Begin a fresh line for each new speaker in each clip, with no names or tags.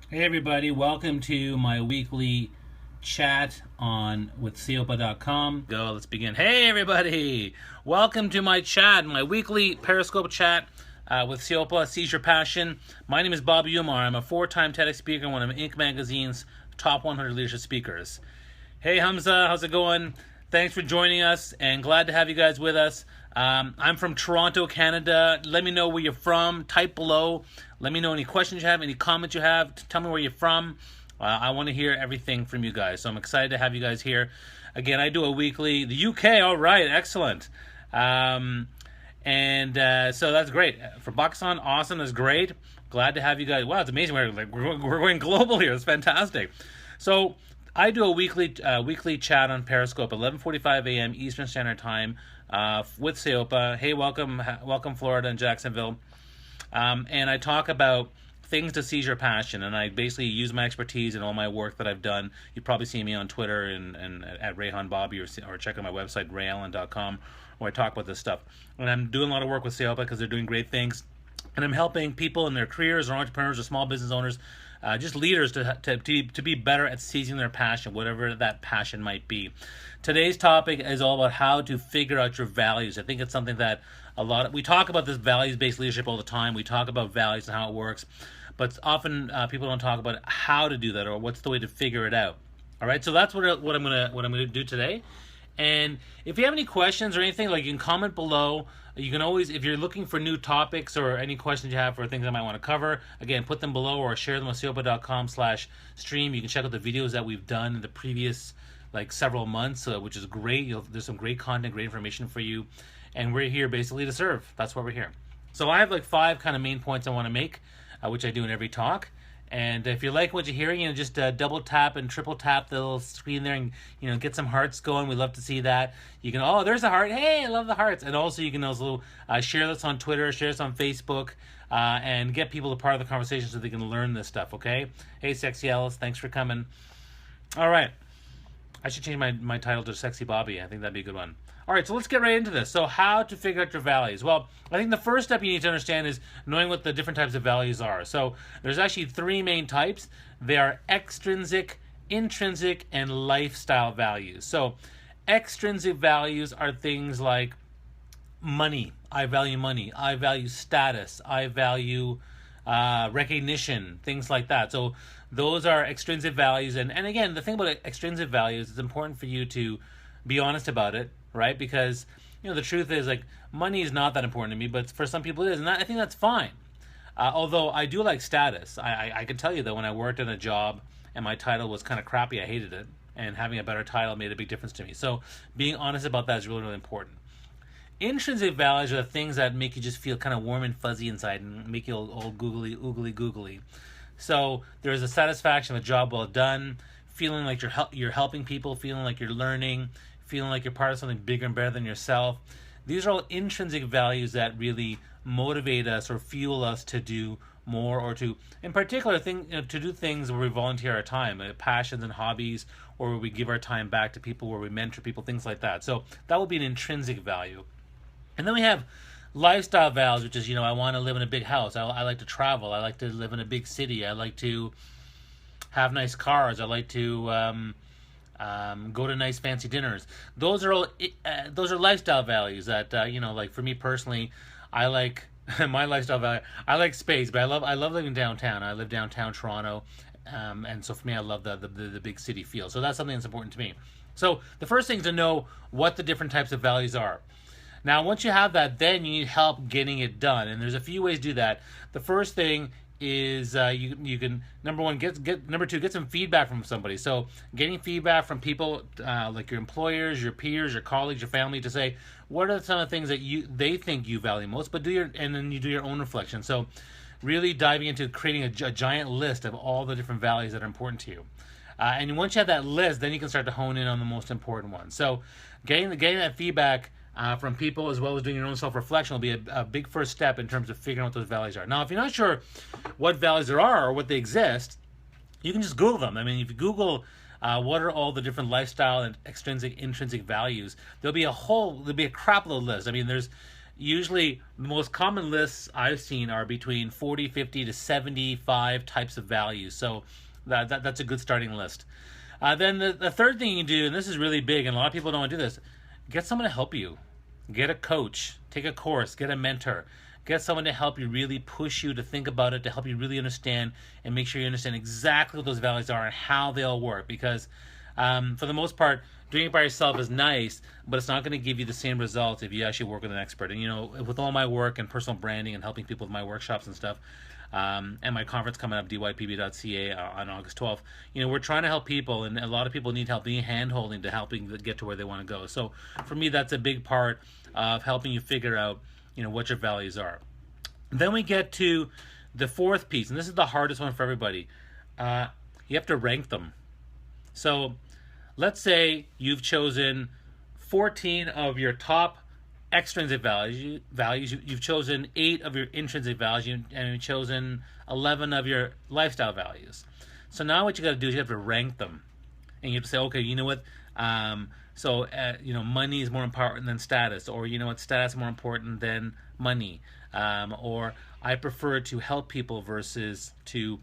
Hey everybody, welcome to my weekly chat on with Seopa.com. Go, let's begin. Hey everybody, welcome to my chat, my weekly Periscope chat with Seopa, Seize Your Passion. My name is Bob Umar. I'm a 4-time TEDx speaker and one of Inc. magazine's top 100 leadership speakers. Hey Hamza, how's it going? Thanks for joining us and glad to have you guys with us. I'm from Toronto, Canada. Let me know where you're from. Type below. Let me know any questions you have, any comments you have. Tell me where you're from. I want to hear everything from you guys. So I'm excited to have you guys here. Again, I do a weekly. The UK, all right, excellent. So that's great. For Pakistan, awesome. That's great. Glad to have you guys. Wow, it's amazing. We're going global here. It's fantastic. So I do a weekly chat on Periscope, 11:45 a.m. Eastern Standard Time, with Seopa. Hey, welcome, Florida and Jacksonville. And I talk about things to seize your passion, and I basically use my expertise and all my work that I've done. You probably see me on Twitter and at Rayhan Bobby, or check out my website rayallen.com, where I talk about this stuff. And I'm doing a lot of work with Seopa because they're doing great things, and I'm helping people in their careers, or entrepreneurs, or small business owners, just leaders to be better at seizing their passion, whatever that passion might be. Today's topic is all about how to figure out your values. I think it's something that we talk about this values-based leadership all the time. We talk about values and how it works, but often people don't talk about how to do that or what's the way to figure it out. All right, so that's what I'm gonna do today. And if you have any questions or anything, like, you can comment below. You can always, if you're looking for new topics or any questions you have for things I might want to cover, again, put them below or share them with seopa.com/stream. You can check out the videos that we've done in the previous several months, which is great. There's some great content, great information for you. And we're here basically to serve. That's why we're here. So I have 5 kind of main points I want to make, which I do in every talk. And if you like what you're hearing, just double tap and triple tap the little screen there, and get some hearts going. We'd love to see that. You can, oh, there's a heart. Hey, I love the hearts. And also you can also share this on Twitter, share this on Facebook, and get people a part of the conversation so they can learn this stuff. Okay. Hey, Sexy Alice, thanks for coming. All right. I should change my title to Sexy Bobby. I think that'd be a good one. All right, so let's get right into this. So how to figure out your values? Well, I think the first step you need to understand is knowing what the different types of values are. So there's actually 3 main types. They are extrinsic, intrinsic, and lifestyle values. So extrinsic values are things like money. I value money. I value status. I value recognition, things like that. So those are extrinsic values. And again, the thing about extrinsic values, it's important for you to be honest about it, right? Because, the truth is, money is not that important to me, but for some people it is. And I think that's fine. Although I do like status. I can tell you that when I worked in a job and my title was kind of crappy, I hated it. And having a better title made a big difference to me. So being honest about that is really, really important. Intrinsic values are the things that make you just feel kind of warm and fuzzy inside and make you all googly. So there's a satisfaction of a job well done, feeling like you're helping people, feeling like you're learning, feeling like you're part of something bigger and better than yourself. These are all intrinsic values that really motivate us or fuel us to do more, or to, in particular, to do things where we volunteer our time, passions and hobbies, or where we give our time back to people, where we mentor people, things like that. So that would be an intrinsic value. And then we have lifestyle values, which is, I want to live in a big house. I like to travel. I like to live in a big city. I like to have nice cars. I like to go to nice fancy dinners. Those are lifestyle values that, for me personally, I like my lifestyle value. I like space, but I love living downtown. I live downtown Toronto, and so for me, I love the big city feel. So that's something that's important to me. So the first thing is to know what the different types of values are. Now, once you have that, then you need help getting it done, and there's a few ways to do that. The first thing is you can, number two, get some feedback from somebody. So getting feedback from people like your employers, your peers, your colleagues, your family, to say what are some of the things that they think you value most, but and then you do your own reflection. So really diving into creating a giant list of all the different values that are important to you. And once you have that list, then you can start to hone in on the most important ones. So getting that feedback from people, as well as doing your own self-reflection, will be a big first step in terms of figuring out what those values are. Now, if you're not sure what values there are or what they exist, you can just Google them. I mean, if you Google what are all the different lifestyle and extrinsic, intrinsic values, there'll be a crap load list. I mean, usually the most common lists I've seen are between 40, 50 to 75 types of values. So that's a good starting list. Then the third thing you can do, and this is really big, and a lot of people don't want to do this, get someone to help you. Get a coach, take a course, get a mentor, get someone to help you really push you to think about it, to help you really understand and make sure you understand exactly what those values are and how they all work. Because for the most part, doing it by yourself is nice, but it's not going to give you the same results if you actually work with an expert. And, you know, with all my work and personal branding and helping people with my workshops and stuff, and my conference coming up, dypb.ca, on August 12th, you know, we're trying to help people, and a lot of people need help being hand-holding to helping get to where they want to go. So for me, that's a big part of helping you figure out, you know, what your values are. Then we get to the fourth piece, and this is the hardest one for everybody. You have to rank them. So let's say you've chosen 14 of your top extrinsic values. You've chosen 8 of your intrinsic values, and you've chosen 11 of your lifestyle values. So now what you got to do is you have to rank them, and you have to say, okay, you know what? You know, money is more important than status, or you know what, status is more important than money, or I prefer to help people versus to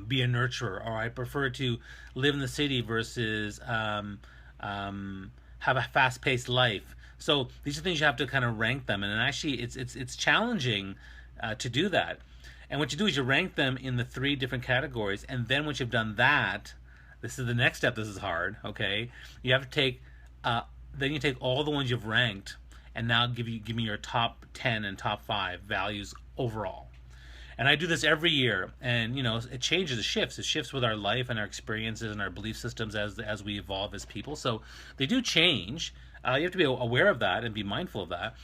be a nurturer, or I prefer to live in the city versus have a fast-paced life. So these are things you have to kind of rank them, and actually it's challenging to do that. And what you do is you rank them in the 3 different categories, and then once you've done that, this is the next step. This is hard. Okay, you have to take then you take all the ones you've ranked, and now give me your top 10 and top 5 values overall. And I do this every year, and you know, it changes, it shifts with our life and our experiences and our belief systems as we evolve as people. So they do change. You have to be aware of that and be mindful of that.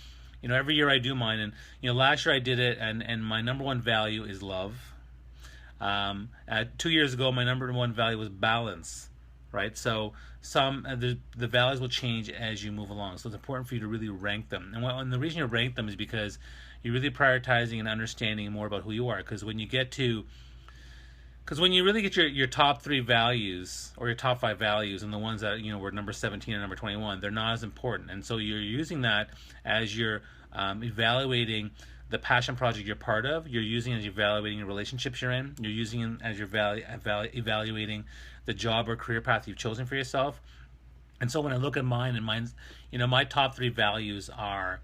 You know, every year I do mine, and you know, last year I did it, and my number 1 value is love. 2 years ago, my number 1 value was balance, right? So the values will change as you move along. So it's important for you to really rank them. And the reason you rank them is because you're really prioritizing and understanding more about who you are. Because when you really get your top 3 values, or your top 5 values, and the ones that, you know, were number 17 and number 21, they're not as important. And so you're using that as you're evaluating the passion project you're part of. You're using it as you're evaluating the relationships you're in. You're using it as you're evaluating the job or career path you've chosen for yourself. And so when I look at mine, and mine's, you know, my top 3 values are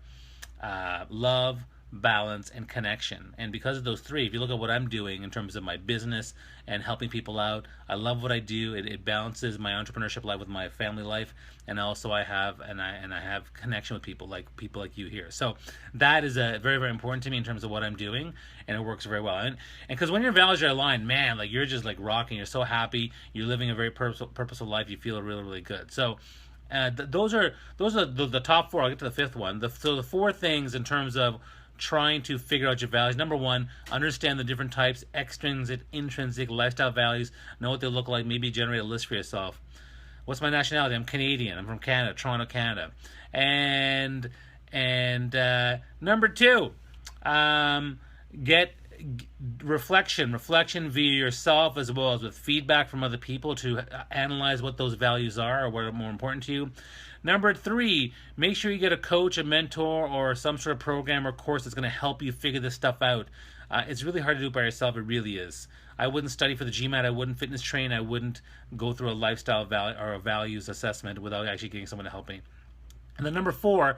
love, balance, and connection. And because of those 3, if you look at what I'm doing in terms of my business and helping people out, I love what I do. It balances my entrepreneurship life with my family life, and also I have connection with people like you here. So that is very, very important to me in terms of what I'm doing, and it works very well. And because when your values are aligned, man, like you're just like rocking. You're so happy. You're living a very purposeful life. You feel really, really good. So those are the top 4. I'll get to the 5th one. So the 4 things in terms of trying to figure out your values. Number 1, understand the different types, extrinsic, intrinsic, lifestyle values. Know what they look like. Maybe generate a list for yourself. What's my nationality? I'm Canadian. I'm from Canada, Toronto, Canada. And number 2, get reflection via yourself, as well as with feedback from other people, to analyze what those values are or what are more important to you. Number 3, make sure you get a coach, a mentor, or some sort of program or course that's going to help you figure this stuff out. It's really hard to do it by yourself. It really is. I wouldn't study for the GMAT. I wouldn't fitness train. I wouldn't go through a lifestyle or a values assessment without actually getting someone to help me. And then number 4,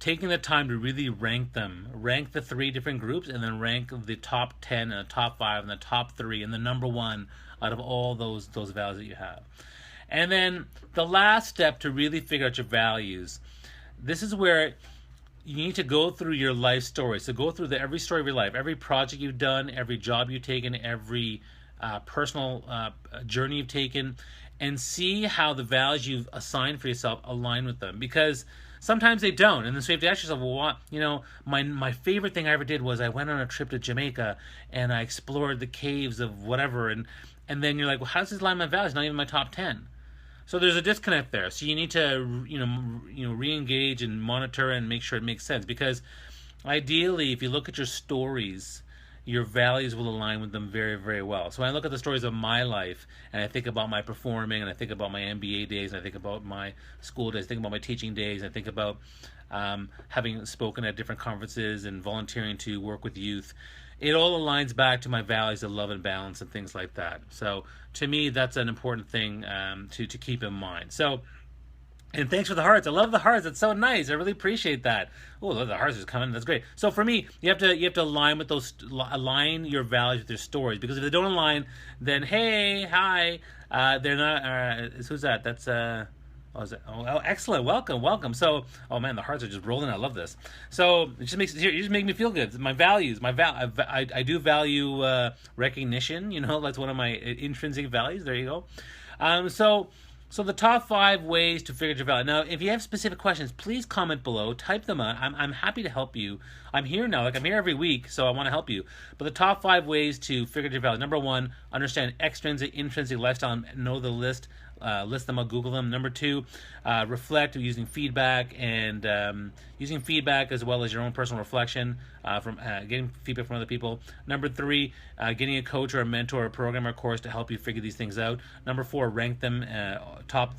taking the time to really rank them. Rank the 3 different groups, and then rank the top 10 and the top 5 and the top 3 and the number 1 out of all those values that you have. And then the last step to really figure out your values, this is where you need to go through your life story. So go through every story of your life, every project you've done, every job you've taken, every personal journey you've taken, and see how the values you've assigned for yourself align with them. Because sometimes they don't. And then so you have to ask yourself, well, what, you know, my favorite thing I ever did was I went on a trip to Jamaica and I explored the caves of whatever. And then you're like, well, how does this align with my values? Not even my top 10. So there's a disconnect there. So you need to, re-engage and monitor and make sure it makes sense. Because ideally, if you look at your stories, your values will align with them very, very well. So when I look at the stories of my life, and I think about my performing, and I think about my MBA days, and I think about my school days, I think about my teaching days, I think about having spoken at different conferences and volunteering to work with youth. It all aligns back to my values of love and balance and things like that. So to me, that's an important thing to keep in mind. So, and thanks for the hearts. I love the hearts. It's so nice. I really appreciate that. Oh, the hearts is coming. That's great. So for me, you have to align with align your values with your stories, because if they don't align, then hey, hi, they're not. Who's that? That's Oh, excellent. Welcome. So, oh man, the hearts are just rolling. I love this. So it just makes me feel good. My values, I do value recognition. That's one of my intrinsic values. There you go. So the top 5 ways to figure out your value. Now, if you have specific questions, please comment below. Type them out. I'm happy to help you. I'm here now. I'm here every week, so I want to help you. But the top 5 ways to figure out your value. Number 1, understand extrinsic, intrinsic lifestyle. Know the list. List them out, Google them. Number 2, reflect using feedback, and using feedback as well as your own personal reflection from getting feedback from other people. Number 3, getting a coach or a mentor or a programmer course to help you figure these things out. Number 4, rank them top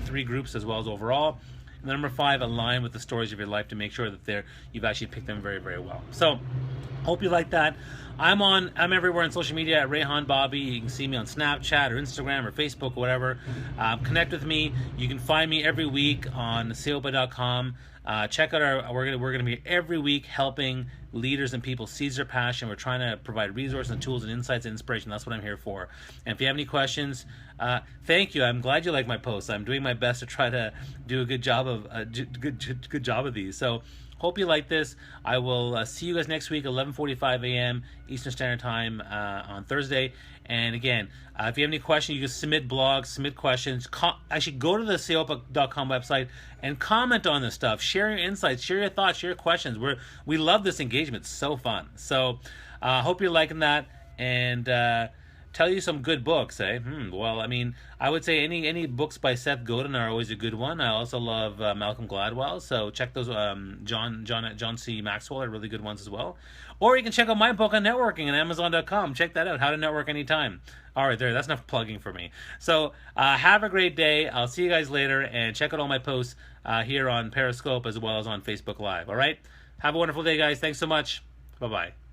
3 groups as well as overall. And number 5, align with the stories of your life to make sure that you've actually picked them very, very well. So hope you like that. I'm everywhere on social media at Rehan Bobby. You can see me on Snapchat or Instagram or Facebook or whatever. Connect with me. You can find me every week on seopa.com. Check out we're gonna be every week helping leaders and people seize their passion. We're trying to provide resources and tools and insights and inspiration. That's what I'm here for. And if you have any questions, thank you. I'm glad you like my posts. I'm doing my best to try to do a good job of good job of these. So hope you like this. I will see you guys next week, 11:45 a.m. Eastern Standard Time on Thursday. And again, if you have any questions, you can submit blogs, submit questions. Actually, go to the seopa.com website and comment on this stuff. Share your insights, share your thoughts, share your questions. We love this engagement. It's so fun. So hope you're liking that. And tell you some good books, eh? Well, I mean, I would say any books by Seth Godin are always a good one. I also love Malcolm Gladwell, so check those. John C. Maxwell are really good ones as well. Or you can check out my book on networking on Amazon.com. Check that out, How to Network Anytime. All right, that's enough plugging for me. So have a great day. I'll see you guys later, and check out all my posts here on Periscope as well as on Facebook Live. All right? Have a wonderful day, guys. Thanks so much. Bye-bye.